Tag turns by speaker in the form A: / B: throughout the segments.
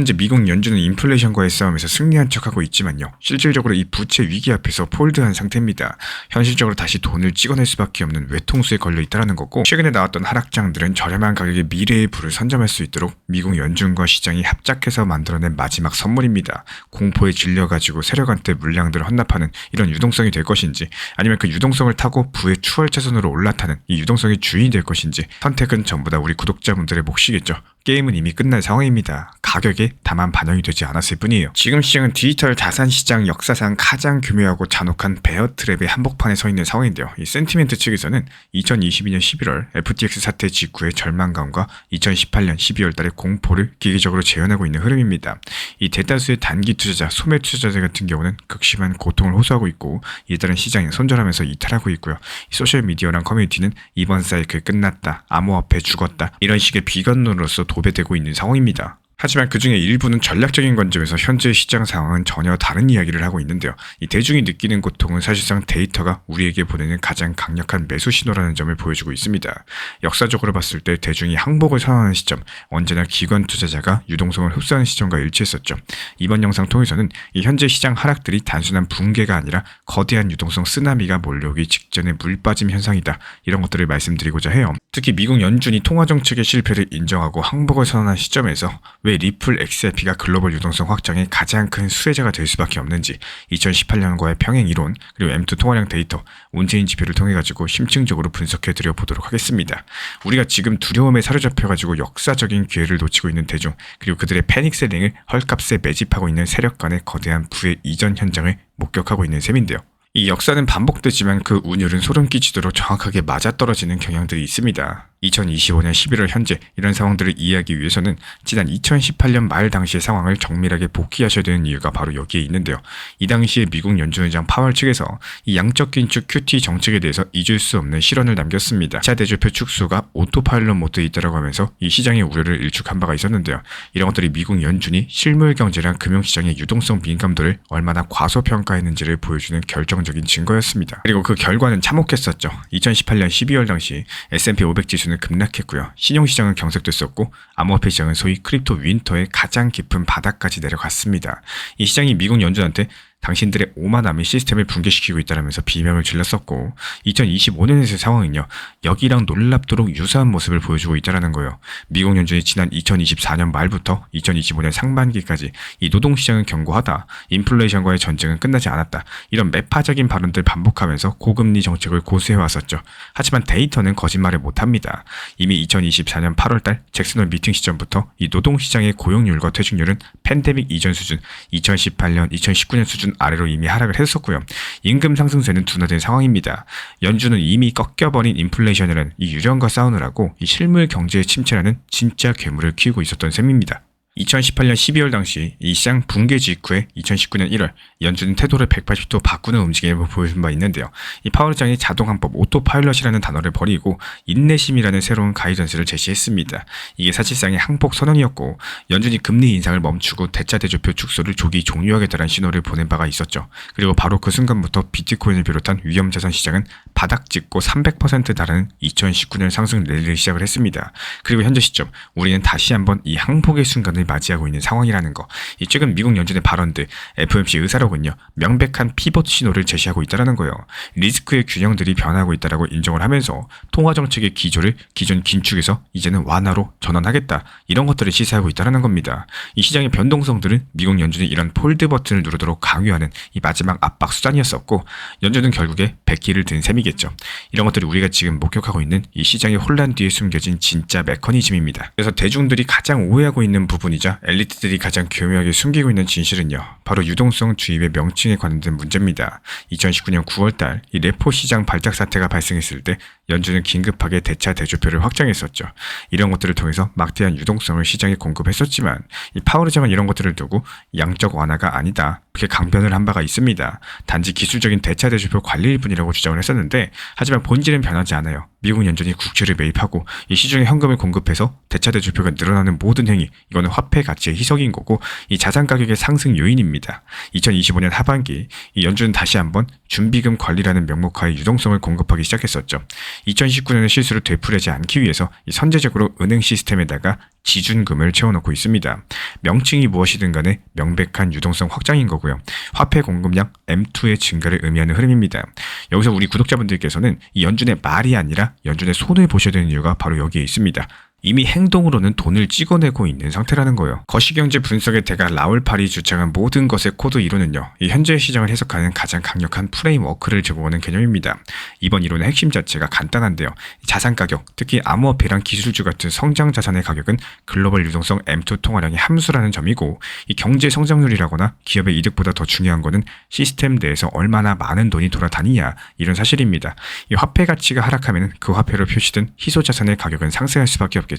A: 현재 미국 연준은 인플레이션과의 싸움에서 승리한 척하고 있지만요. 실질적으로 이 부채 위기 앞에서 폴드한 상태입니다. 현실적으로 다시 돈을 찍어낼 수밖에 없는 외통수에 걸려 있다는 거고, 최근에 나왔던 하락장들은 저렴한 가격에 미래의 부를 선점할 수 있도록 미국 연준과 시장이 합작해서 만들어낸 마지막 선물입니다. 공포에 질려가지고 세력한테 물량들을 헌납하는 이런 유동성이 될 것인지, 아니면 그 유동성을 타고 부의 추월차선으로 올라타는 이 유동성의 주인이 될 것인지, 선택은 전부 다 우리 구독자분들의 몫이겠죠. 게임은 이미 끝난 상황입니다. 가격에 다만 반영이 되지 않았을 뿐이에요. 지금 시장은 디지털 자산 시장 역사상 가장 교묘하고 잔혹한 베어 트랩의 한복판에 서 있는 상황인데요. 이 센티멘트 측에서는 2022년 11월 FTX 사태 직후의 절망감과 2018년 12월 달의 공포를 기계적으로 재현하고 있는 흐름입니다. 이 대다수의 단기 투자자, 소매 투자자 같은 경우는 극심한 고통을 호소하고 있고, 이에 따른 시장이 손절하면서 이탈하고 있고요. 소셜미디어랑 커뮤니티는 이번 사이클 끝났다, 암호화폐 죽었다, 이런 식의 비관론으로서 도배되고 있는 상황입니다. 하지만 그 중에 일부는 전략적인 관점에서 현재 시장 상황은 전혀 다른 이야기를 하고 있는데요. 이 대중이 느끼는 고통은 사실상 데이터가 우리에게 보내는 가장 강력한 매수 신호라는 점을 보여주고 있습니다. 역사적으로 봤을 때 대중이 항복을 선언하는 시점, 언제나 기관 투자자가 유동성을 흡수하는 시점과 일치했었죠. 이번 영상 통해서는 이 현재 시장 하락들이 단순한 붕괴가 아니라 거대한 유동성 쓰나미가 몰려오기 직전의 물빠짐 현상이다, 이런 것들을 말씀드리고자 해요. 특히 미국 연준이 통화정책의 실패를 인정하고 항복을 선언한 시점에서 왜 리플 XRP가 글로벌 유동성 확장의 가장 큰 수혜자가 될 수밖에 없는지, 2018년과의 평행 이론, 그리고 M2 통화량 데이터, 온체인 지표를 통해 가지고 심층적으로 분석해 드려 보도록 하겠습니다. 우리가 지금 두려움에 사로잡혀 가지고 역사적인 기회를 놓치고 있는 대중, 그리고 그들의 패닉셀링을 헐값에 매집하고 있는 세력 간의 거대한 부의 이전 현장을 목격하고 있는 셈인데요. 이 역사는 반복되지만 그 운율은 소름 끼치도록 정확하게 맞아떨어지는 경향들이 있습니다. 2025년 11월 현재 이런 상황들을 이해하기 위해서는 지난 2018년 말 당시의 상황을 정밀하게 복귀하셔야 되는 이유가 바로 여기에 있는데요. 이 당시에 미국 연준의장 파월 측에서 이 양적 긴축 QT 정책에 대해서 잊을 수 없는 실언을 남겼습니다. 2차 대조표 축소가 오토파일럿 모드에 있다고 하면서 이 시장의 우려를 일축한 바가 있었는데요. 이런 것들이 미국 연준이 실물 경제랑 금융시장의 유동성 민감도를 얼마나 과소평가했는지를 보여주는 결정적인 증거였습니다. 그리고 그 결과는 참혹했었죠. 2018년 12월 당시 S&P 500 지수는 급락했고요. 신용시장은 경색됐었고, 암호화폐 시장은 소위 크립토 윈터의 가장 깊은 바닥까지 내려갔습니다. 이 시장이 미국 연준한테 당신들의 오만함이 시스템을 붕괴시키고 있다면서 비명을 질렀었고, 2025년에서의 상황은요, 여기랑 놀랍도록 유사한 모습을 보여주고 있다는 거예요. 미국 연준이 지난 2024년 말부터 2025년 상반기까지 이 노동시장은 견고하다, 인플레이션과의 전쟁은 끝나지 않았다, 이런 매파적인 발언들 반복하면서 고금리 정책을 고수해왔었죠. 하지만 데이터는 거짓말을 못합니다. 이미 2024년 8월달 잭슨홀 미팅 시점부터 이 노동시장의 고용률과 퇴직률은 팬데믹 이전 수준, 2018년, 2019년 수준 아래로 이미 하락을 했었고요. 임금 상승세는 둔화된 상황입니다. 연준은 이미 꺾여버린 인플레이션이라는 이 유령과 싸우느라고 이 실물 경제의 침체라는 진짜 괴물을 키우고 있었던 셈입니다. 2018년 12월 당시 이 시장 붕괴 직후에 2019년 1월 연준은 태도를 180도 바꾸는 움직임을 보여준 바 있는데요. 이 파월 의장이 자동항법 오토파일럿이라는 단어를 버리고 인내심이라는 새로운 가이던스를 제시했습니다. 이게 사실상의 항복 선언이었고, 연준이 금리 인상을 멈추고 대차 대조표 축소를 조기 종료하겠다는 신호를 보낸 바가 있었죠. 그리고 바로 그 순간부터 비트코인을 비롯한 위험자산 시장은 바닥 찍고 300% 달하는 2019년 상승 랠리를 시작을 했습니다. 그리고 현재 시점 우리는 다시 한번 이 항복의 순간을 맞이하고 있는 상황이라는 거. 이 최근 미국 연준의 발언들, FOMC 의사록은요, 명백한 피벗 신호를 제시하고 있다는 거예요. 리스크의 균형들이 변하고 있다라고 인정을 하면서 통화 정책의 기조를 기존 긴축에서 이제는 완화로 전환하겠다, 이런 것들을 시사하고 있다는 겁니다. 이 시장의 변동성들은 미국 연준이 이런 폴드 버튼을 누르도록 강요하는 이 마지막 압박 수단이었었고, 연준은 결국에 백기를 든 셈이겠죠. 이런 것들이 우리가 지금 목격하고 있는 이 시장의 혼란 뒤에 숨겨진 진짜 메커니즘입니다. 그래서 대중들이 가장 오해하고 있는 부분이 엘리트들이 가장 교묘하게 숨기고 있는 진실은요, 바로 유동성 주입의 명칭에 관련된 문제입니다. 2019년 9월달 이 레포 시장 발작 사태가 발생했을 때 연준은 긴급하게 대차 대조표를 확장했었죠. 이런 것들을 통해서 막대한 유동성을 시장에 공급했었지만, 이 파월 의장은 이런 것들을 두고 양적 완화가 아니다, 그렇게 강변을 한 바가 있습니다. 단지 기술적인 대차 대조표 관리일 뿐이라고 주장을 했었는데, 하지만 본질은 변하지 않아요. 미국 연준이 국채를 매입하고 이 시중에 현금을 공급해서 대차 대조표가 늘어나는 모든 행위, 이거는 화폐 가치의 희석인 거고, 이 자산 가격의 상승 요인입니다. 2025년 하반기 이 연준은 다시 한번 준비금 관리라는 명목하에 유동성을 공급하기 시작했었죠. 2019년의 실수를 되풀이하지 않기 위해서 이 선제적으로 은행 시스템에다가 지준금을 채워넣고 있습니다. 명칭이 무엇이든 간에 명백한 유동성 확장인 거고요. 화폐 공급량 M2의 증가를 의미하는 흐름입니다. 여기서 우리 구독자분들께서는 이 연준의 말이 아니라 연준의 손을 보셔야 되는 이유가 바로 여기에 있습니다. 이미 행동으로는 돈을 찍어내고 있는 상태라는 거예요. 거시경제 분석의 대가 라울 팔이 주창한 모든 것의 코드 이론은요, 이 현재의 시장을 해석하는 가장 강력한 프레임워크를 제공하는 개념입니다. 이번 이론의 핵심 자체가 간단한데요. 자산 가격, 특히 암호화폐랑 기술주 같은 성장 자산의 가격은 글로벌 유동성 M2 통화량의 함수라는 점이고, 이 경제 성장률이라거나 기업의 이득보다 더 중요한 거는 시스템 내에서 얼마나 많은 돈이 돌아다니냐, 이런 사실입니다. 이 화폐 가치가 하락하면 그 화폐로 표시된 희소 자산의 가격은 상승할 수밖에 없겠죠.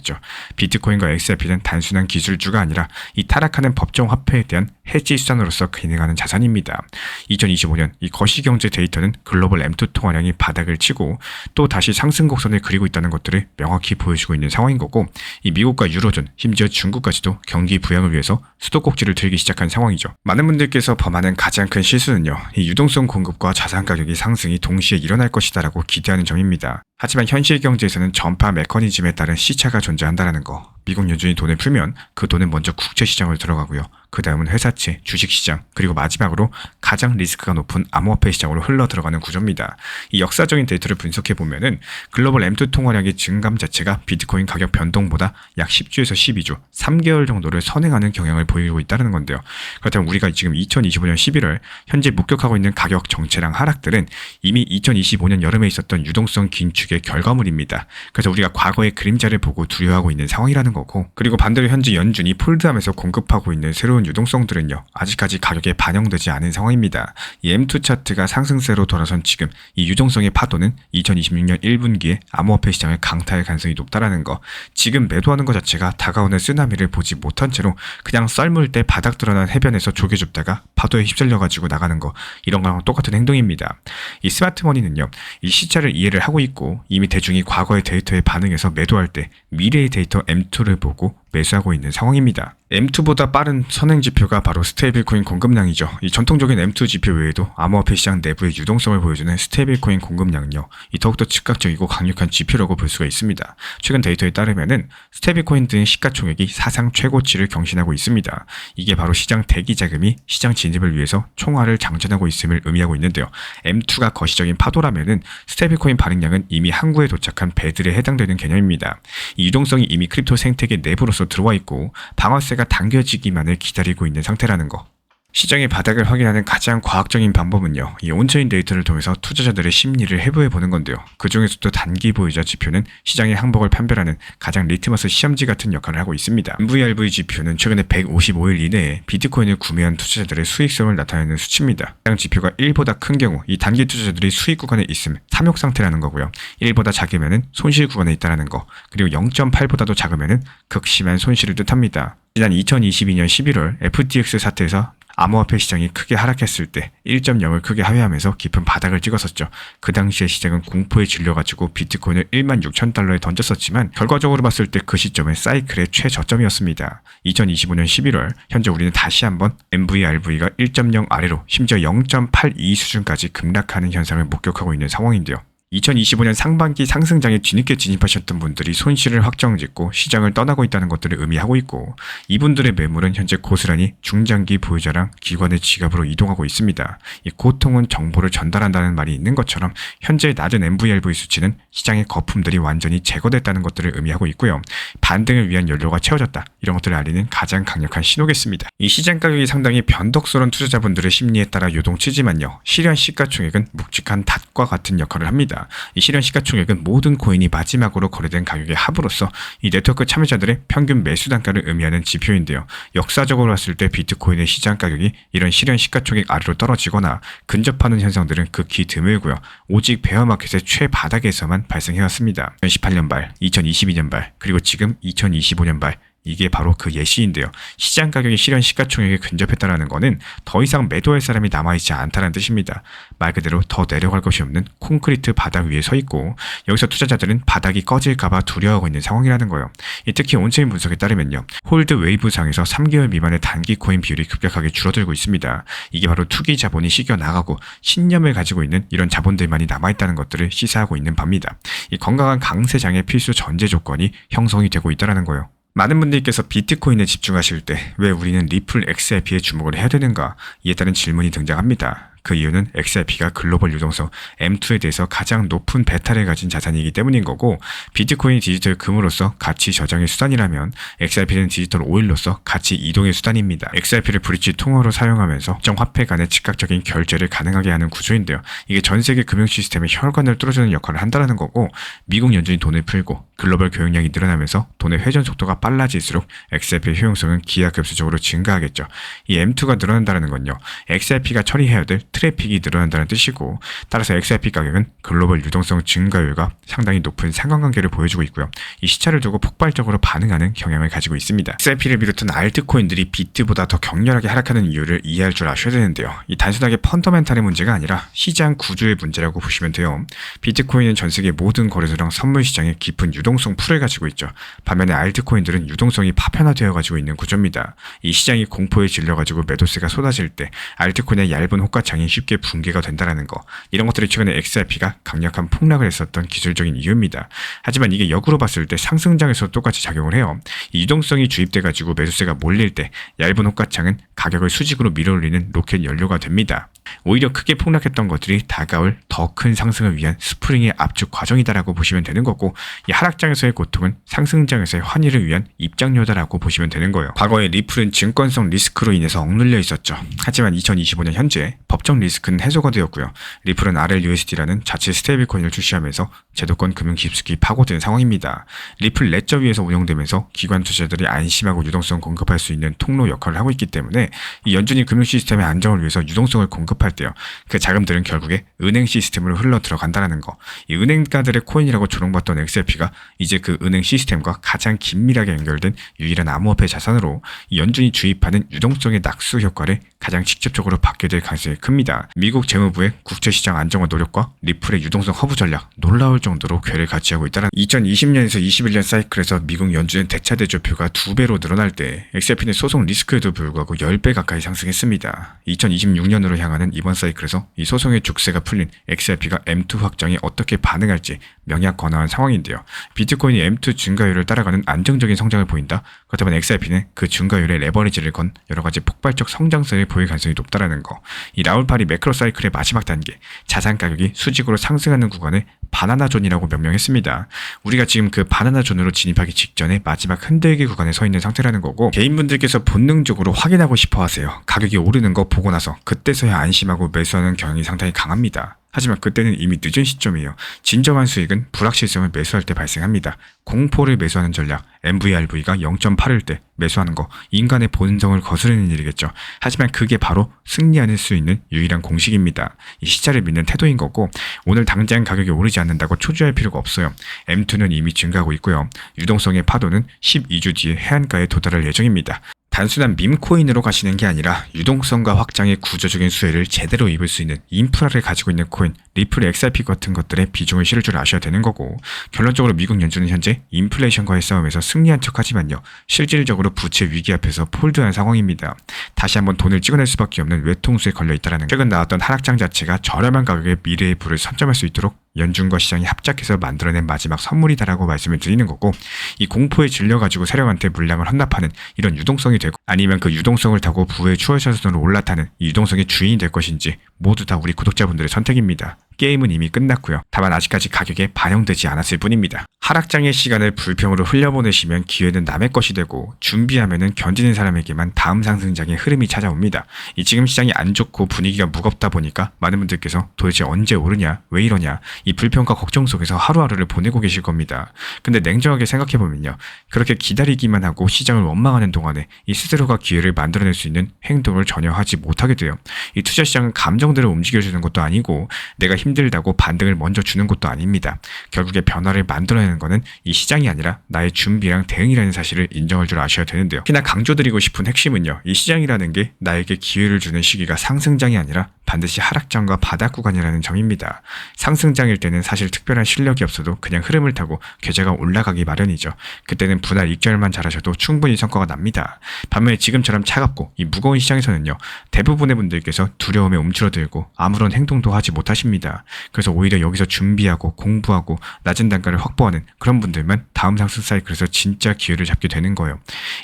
A: 비트코인과 XRP는 단순한 기술주가 아니라 이 타락하는 법정 화폐에 대한 해지 수단으로서 기능하는 자산입니다. 2025년 이 거시경제 데이터는 글로벌 M2 통화량이 바닥을 치고 또 다시 상승 곡선을 그리고 있다는 것들을 명확히 보여주고 있는 상황인 거고, 이 미국과 유로존, 심지어 중국까지도 경기 부양을 위해서 수도꼭지를 들기 시작한 상황이죠. 많은 분들께서 범하는 가장 큰 실수는요, 이 유동성 공급과 자산 가격이 상승이 동시에 일어날 것이다라고 기대하는 점입니다. 하지만 현실 경제에서는 전파 메커니즘에 따른 시차가 존재한다는 거. 미국 연준이 돈을 풀면 그 돈은 먼저 국제시장으로 들어가고요. 그 다음은 회사채, 주식시장, 그리고 마지막으로 가장 리스크가 높은 암호화폐 시장으로 흘러 들어가는 구조입니다. 이 역사적인 데이터를 분석해보면은 글로벌 M2 통화량의 증감 자체가 비트코인 가격 변동보다 약 10주에서 12주, 3개월 정도를 선행하는 경향을 보이고 있다는 건데요. 그렇다면 우리가 지금 2025년 11월 현재 목격하고 있는 가격 정체랑 하락들은 이미 2025년 여름에 있었던 유동성 긴축의 결과물입니다. 그래서 우리가 과거의 그림자를 보고 두려워하고 있는 상황이라는 거고, 그리고 반대로 현재 연준이 폴드하면서 공급하고 있는 새로운 유동성들은요, 아직까지 가격에 반영되지 않은 상황입니다. 이 M2 차트가 상승세로 돌아선 지금 이 유동성의 파도는 2026년 1분기에 암호화폐 시장을 강타할 가능성이 높다라는 거, 지금 매도하는 것 자체가 다가오는 쓰나미를 보지 못한 채로 그냥 썰물 때 바닥 드러난 해변에서 조개 줍다가 파도에 휩쓸려가지고 나가는 거, 이런 거랑 똑같은 행동입니다. 이 스마트머니는요, 이 시차를 이해를 하고 있고 이미 대중이 과거의 데이터에 반응해서 매도할 때 미래의 데이터 M2를 보고 매수하고 있는 상황입니다. M2보다 빠른 선행 지표가 바로 스테이블코인 공급량이죠. 이 전통적인 M2 지표 외에도 암호화폐 시장 내부의 유동성을 보여주는 스테이블코인 공급량은요, 이 더욱더 즉각적이고 강력한 지표라고 볼 수가 있습니다. 최근 데이터에 따르면은 스테이블코인 등 시가총액이 사상 최고치를 경신하고 있습니다. 이게 바로 시장 대기 자금이 시장 진입을 위해서 총알을 장전하고 있음을 의미하고 있는데요. M2가 거시적인 파도라면은 스테이블코인 발행량은 이미 항구에 도착한 배들에 해당되는 개념입니다. 이 유동성이 이미 크립토 생태계 내부로서 들어와 있고 방아쇠가 당겨지기만을 기다리고 있는 상태라는 거. 시장의 바닥을 확인하는 가장 과학적인 방법은요, 이 온체인 데이터를 통해서 투자자들의 심리를 해부해보는 건데요. 그 중에서도 단기 보유자 지표는 시장의 항복을 판별하는 가장 리트머스 시험지 같은 역할을 하고 있습니다. MVRV 지표는 최근에 155일 이내에 비트코인을 구매한 투자자들의 수익성을 나타내는 수치입니다. 해당 지표가 1보다 큰 경우 이 단기 투자자들이 수익 구간에 있음 탐욕 상태라는 거고요. 1보다 작으면 손실 구간에 있다는 거, 그리고 0.8보다도 작으면 극심한 손실을 뜻합니다. 지난 2022년 11월 FTX 사태에서 암호화폐 시장이 크게 하락했을 때 1.0을 크게 하회하면서 깊은 바닥을 찍었었죠. 그 당시에 시장은 공포에 질려가지고 비트코인을 16,000달러에 던졌었지만 결과적으로 봤을 때 그 시점은 사이클의 최저점이었습니다. 2025년 11월 현재 우리는 다시 한번 MVRV가 1.0 아래로 심지어 0.82 수준까지 급락하는 현상을 목격하고 있는 상황인데요. 2025년 상반기 상승장에 뒤늦게 진입하셨던 분들이 손실을 확정짓고 시장을 떠나고 있다는 것들을 의미하고 있고, 이분들의 매물은 현재 고스란히 중장기 보유자랑 기관의 지갑으로 이동하고 있습니다. 이 고통은 정보를 전달한다는 말이 있는 것처럼 현재 낮은 MVRV 수치는 시장의 거품들이 완전히 제거됐다는 것들을 의미하고 있고요. 반등을 위한 연료가 채워졌다, 이런 것들을 알리는 가장 강력한 신호겠습니다. 이 시장 가격이 상당히 변덕스러운 투자자분들의 심리에 따라 요동치지만요, 실현 시가총액은 묵직한 닷과 같은 역할을 합니다. 이 실현 시가총액은 모든 코인이 마지막으로 거래된 가격의 합으로서 이 네트워크 참여자들의 평균 매수 단가를 의미하는 지표인데요. 역사적으로 봤을 때 비트코인의 시장 가격이 이런 실현 시가총액 아래로 떨어지거나 근접하는 현상들은 극히 드물고요. 오직 베어마켓의 최바닥에서만 발생해왔습니다. 2018년 발, 2022년 발, 그리고 지금 2025년 발, 이게 바로 그 예시인데요. 시장 가격이 실현 시가총액에 근접했다는 것은 더 이상 매도할 사람이 남아있지 않다는 뜻입니다. 말 그대로 더 내려갈 것이 없는 콘크리트 바닥 위에 서 있고, 여기서 투자자들은 바닥이 꺼질까봐 두려워하고 있는 상황이라는 거예요. 특히 온체인 분석에 따르면요, 홀드 웨이브상에서 3개월 미만의 단기 코인 비율이 급격하게 줄어들고 있습니다. 이게 바로 투기 자본이 씻겨 나가고 신념을 가지고 있는 이런 자본들만이 남아있다는 것들을 시사하고 있는 바입니다. 이 건강한 강세장의 필수 전제 조건이 형성이 되고 있다는 거예요. 많은 분들께서 비트코인에 집중하실 때 왜 우리는 리플 XRP에 주목을 해야 되는가? 이에 따른 질문이 등장합니다. 그 이유는 XRP가 글로벌 유동성 M2에 대해서 가장 높은 베타를 가진 자산이기 때문인 거고, 비트코인이 디지털 금으로서 가치 저장의 수단이라면 XRP는 디지털 오일로서 가치 이동의 수단입니다. XRP를 브릿지 통화로 사용하면서 특정 화폐 간의 즉각적인 결제를 가능하게 하는 구조인데요. 이게 전 세계 금융 시스템의 혈관을 뚫어주는 역할을 한다는 거고, 미국 연준이 돈을 풀고 글로벌 교역량이 늘어나면서 돈의 회전 속도가 빨라질수록 XRP의 효용성은 기하급수적으로 증가하겠죠. 이 M2가 늘어난다는 건요, XRP가 처리해야 될 트래픽이 늘어난다는 뜻이고, 따라서 XRP 가격은 글로벌 유동성 증가율과 상당히 높은 상관관계를 보여주고 있고요. 이 시차를 두고 폭발적으로 반응하는 경향을 가지고 있습니다. XRP를 비롯한 알트코인들이 비트보다 더 격렬하게 하락하는 이유를 이해할 줄 아셔야 되는데요. 이 단순하게 펀더멘탈의 문제가 아니라 시장 구조의 문제라고 보시면 돼요. 비트코인은 전 세계 모든 거래소랑 선물 시장에 깊은 유동성 풀을 가지고 있죠. 반면에 알트코인들은 유동성이 파편화되어 가지고 있는 구조입니다. 이 시장이 공포에 질려가지고 매도세가 쏟아질 때 알트코인의 얇은 호가창이 쉽게 붕괴가 된다는 거, 이런 것들이 최근에 XRP가 강력한 폭락을 했었던 기술적인 이유입니다. 하지만 이게 역으로 봤을 때 상승장에서 똑같이 작용을 해요. 이 유동성이 주입돼가지고 매수세가 몰릴 때 얇은 호가창은 가격을 수직으로 밀어올리는 로켓 연료가 됩니다. 오히려 크게 폭락했던 것들이 다가올 더 큰 상승을 위한 스프링의 압축 과정이다라고 보시면 되는 거고, 이 하락장에서의 고통은 상승장에서의 환희를 위한 입장료다라고 보시면 되는 거예요. 과거에 리플은 증권성 리스크로 인해서 억눌려 있었죠. 하지만 2025년 현재 법적 리스크는 해소가 되었고요. 리플은 RLUSD라는 자체 스테이블코인을 출시하면서 제도권 금융 깊숙이 파고든 상황입니다. 리플 레저 위에서 운영되면서 기관 투자자들이 안심하고 유동성 공급할 수 있는 통로 역할을 하고 있기 때문에, 이 연준이 금융 시스템의 안정을 위해서 유동성을 공급할 때요, 그 자금들은 결국에 은행 시스템으로 흘러 들어간다는 거. 이 은행가들의 코인이라고 조롱받던 XRP가 이제 그 은행 시스템과 가장 긴밀하게 연결된 유일한 암호화폐 자산으로 이 연준이 주입하는 유동성의 낙수 효과를 가장 직접적으로 받게 될 가능성이 큽니다. 미국 재무부의 국제시장 안정화 노력과 리플의 유동성 허브 전략, 놀라울 정도로 궤를 같이 하고 있다는 2020년에서 21년 사이클에서 미국 연준의 대차대조표가 2배로 늘어날 때 XRP는 소송 리스크에도 불구하고 10배 가까이 상승했습니다. 2026년으로 향하는 이번 사이클에서 이 소송의 족쇄가 풀린 XRP가 M2 확장에 어떻게 반응할지 명약관화한 상황인데요. 비트코인이 M2 증가율을 따라가는 안정적인 성장을 보인다? 그렇다면 XRP는 그 증가율에 레버리지를 건 여러가지 폭발적 성장성을 보일 가능성이 높다는 거. 이 라울파리 매크로 사이클의 마지막 단계, 자산 가격이 수직으로 상승하는 구간을 바나나존이라고 명명했습니다. 우리가 지금 그 바나나존으로 진입하기 직전에 마지막 흔들기 구간에 서 있는 상태라는 거고, 개인분들께서 본능적으로 확인하고 싶어 하세요. 가격이 오르는 거 보고 나서 그때서야 안심하고 매수하는 경향이 상당히 강합니다. 하지만 그때는 이미 늦은 시점이에요. 진정한 수익은 불확실성을 매수할 때 발생합니다. 공포를 매수하는 전략, MVRV가 0.8일 때 매수하는 거, 인간의 본성을 거스르는 일이겠죠. 하지만 그게 바로 승리할 수 있는 유일한 공식입니다. 이 시차를 믿는 태도인 거고, 오늘 당장 가격이 오르지 않는다고 초조할 필요가 없어요. M2는 이미 증가하고 있고요. 유동성의 파도는 12주 뒤에 해안가에 도달할 예정입니다. 단순한 밈코인으로 가시는 게 아니라 유동성과 확장의 구조적인 수혜를 제대로 입을 수 있는 인프라를 가지고 있는 코인, 리플 XRP 같은 것들의 비중을 실을 줄 아셔야 되는 거고, 결론적으로 미국 연준은 현재 인플레이션과의 싸움에서 승리한 척하지만요, 실질적으로 부채 위기 앞에서 폴드한 상황입니다. 다시 한번 돈을 찍어낼 수밖에 없는 외통수에 걸려있다는 거. 최근 나왔던 하락장 자체가 저렴한 가격에 미래의 불을 선점할 수 있도록 연준과 시장이 합작해서 만들어낸 마지막 선물이다라고 말씀을 드리는 거고, 이 공포에 질려가지고 세력한테 물량을 헌납하는 이런 유동성이 되고, 아니면 그 유동성을 타고 부의 추월차선으로 올라타는 이 유동성의 주인이 될 것인지 모두 다 우리 구독자분들의 선택입니다. 게임은 이미 끝났고요. 다만 아직까지 가격에 반영되지 않았을 뿐입니다. 하락장의 시간을 불평으로 흘려보내시면 기회는 남의 것이 되고, 준비하면은 견디는 사람에게만 다음 상승장의 흐름이 찾아옵니다. 이 지금 시장이 안 좋고 분위기가 무겁다 보니까 많은 분들께서 도대체 언제 오르냐, 왜 이러냐, 이 불평과 걱정 속에서 하루하루를 보내고 계실 겁니다. 근데 냉정하게 생각해보면요, 그렇게 기다리기만 하고 시장을 원망하는 동안에 이 스스로가 기회를 만들어낼 수 있는 행동을 전혀 하지 못하게 돼요. 이 투자 시장은 감정대로 움직여주는 것도 아니고, 내가 힘들다고 반등을 먼저 주는 것도 아닙니다. 결국에 변화를 만들어내는 거는 이 시장이 아니라 나의 준비랑 대응이라는 사실을 인정할 줄 아셔야 되는데요. 특히나 강조드리고 싶은 핵심은요, 이 시장이라는 게 나에게 기회를 주는 시기가 상승장이 아니라 반드시 하락장과 바닥 구간이라는 점입니다. 상승장이 하락장일 때는 사실 특별한 실력이 없어도 그냥 흐름을 타고 계좌가 올라가기 마련이죠. 그때는 분할 익절만 잘하셔도 충분히 성과가 납니다. 반면에 지금처럼 차갑고 이 무거운 시장에서는요, 대부분의 분들께서 두려움에 움츠러들고 아무런 행동도 하지 못하십니다. 그래서 오히려 여기서 준비하고 공부하고 낮은 단가를 확보하는 그런 분들만 다음 상승 사이클에서 진짜 기회를 잡게 되는 거예요.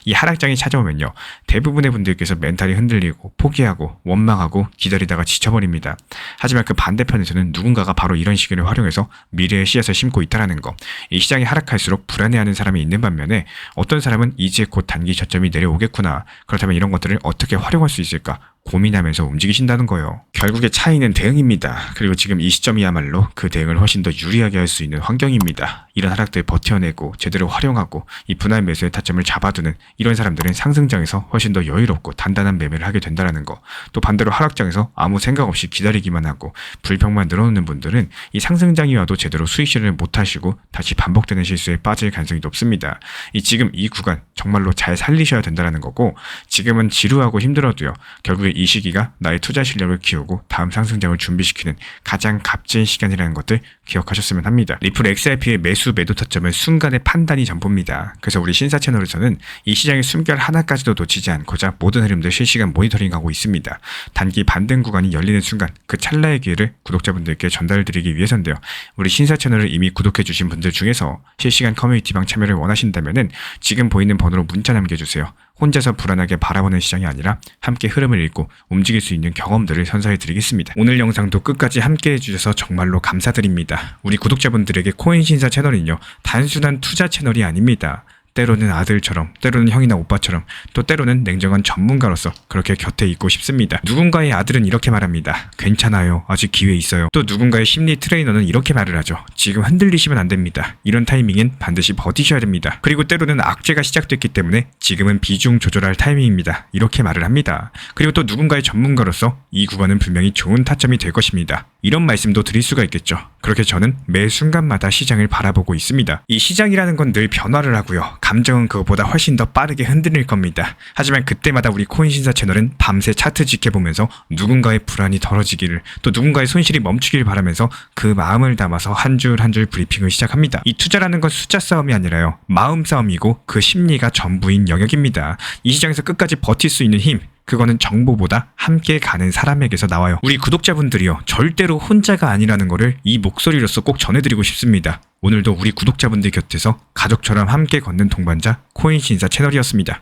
A: 이 하락장이 찾아오면요, 대부분의 분들께서 멘탈이 흔들리고 포기하고 원망하고 기다리다가 지쳐버립니다. 하지만 그 반대편에서는 누군가가 바로 이런 시기를 활용해서 미래의 씨앗을 심고 있다는 거. 이 시장이 하락할수록 불안해하는 사람이 있는 반면에 어떤 사람은 이제 곧 단기 저점이 내려오겠구나, 그렇다면 이런 것들을 어떻게 활용할 수 있을까 고민하면서 움직이신다는 거예요. 결국의 차이는 대응입니다. 그리고 지금 이 시점이야말로 그 대응을 훨씬 더 유리하게 할 수 있는 환경입니다. 이런 하락들 버텨내고 제대로 활용하고 이 분할 매수의 타점을 잡아두는 이런 사람들은 상승장에서 훨씬 더 여유롭고 단단한 매매를 하게 된다는 거. 또 반대로 하락장에서 아무 생각 없이 기다리기만 하고 불평만 늘어놓는 분들은 이 상승장이 와도 제대로 수익 실현을 못하시고 다시 반복되는 실수에 빠질 가능성이 높습니다. 지금 이 구간 정말로 잘 살리셔야 된다는 거고, 지금은 지루하고 힘들어도요, 결국에 이 시기가 나의 투자 실력을 키우고 다음 상승장을 준비시키는 가장 값진 시간이라는 것들 기억하셨으면 합니다. 리플 XRP의 매수 매도 타점은 순간의 판단이 전부입니다. 그래서 우리 신사 채널에서는 이 시장의 숨결 하나까지도 놓치지 않고자 모든 흐름들 실시간 모니터링하고 있습니다. 단기 반등 구간이 열리는 순간 그 찰나의 기회를 구독자분들께 전달드리기 위해서인데요. 우리 신사 채널을 이미 구독해주신 분들 중에서 실시간 커뮤니티방 참여를 원하신다면은 지금 보이는 번호로 문자 남겨주세요. 혼자서 불안하게 바라보는 시장이 아니라 함께 흐름을 읽고 움직일 수 있는 경험들을 선사해드리겠습니다. 오늘 영상도 끝까지 함께 해주셔서 정말로 감사드립니다. 우리 구독자분들에게 코인신사 채널은요, 단순한 투자 채널이 아닙니다. 때로는 아들처럼, 때로는 형이나 오빠처럼, 또 때로는 냉정한 전문가로서 그렇게 곁에 있고 싶습니다. 누군가의 아들은 이렇게 말합니다. 괜찮아요. 아직 기회 있어요. 또 누군가의 심리 트레이너는 이렇게 말을 하죠. 지금 흔들리시면 안 됩니다. 이런 타이밍엔 반드시 버티셔야 됩니다. 그리고 때로는 악재가 시작됐기 때문에 지금은 비중 조절할 타이밍입니다. 이렇게 말을 합니다. 그리고 또 누군가의 전문가로서 이 구간은 분명히 좋은 타점이 될 것입니다. 이런 말씀도 드릴 수가 있겠죠. 그렇게 저는 매 순간마다 시장을 바라보고 있습니다. 이 시장이라는 건 늘 변화를 하고요. 감정은 그것보다 훨씬 더 빠르게 흔들릴 겁니다. 하지만 그때마다 우리 코인신사 채널은 밤새 차트 지켜보면서 누군가의 불안이 덜어지기를, 또 누군가의 손실이 멈추길 바라면서 그 마음을 담아서 한 줄 한 줄 브리핑을 시작합니다. 이 투자라는 건 숫자 싸움이 아니라요, 마음 싸움이고 그 심리가 전부인 영역입니다. 이 시장에서 끝까지 버틸 수 있는 힘, 그거는 정보보다 함께 가는 사람에게서 나와요. 우리 구독자분들이요, 절대로 혼자가 아니라는 거를 이 목소리로서 꼭 전해드리고 싶습니다. 오늘도 우리 구독자분들 곁에서 가족처럼 함께 걷는 동반자 코인신사 채널이었습니다.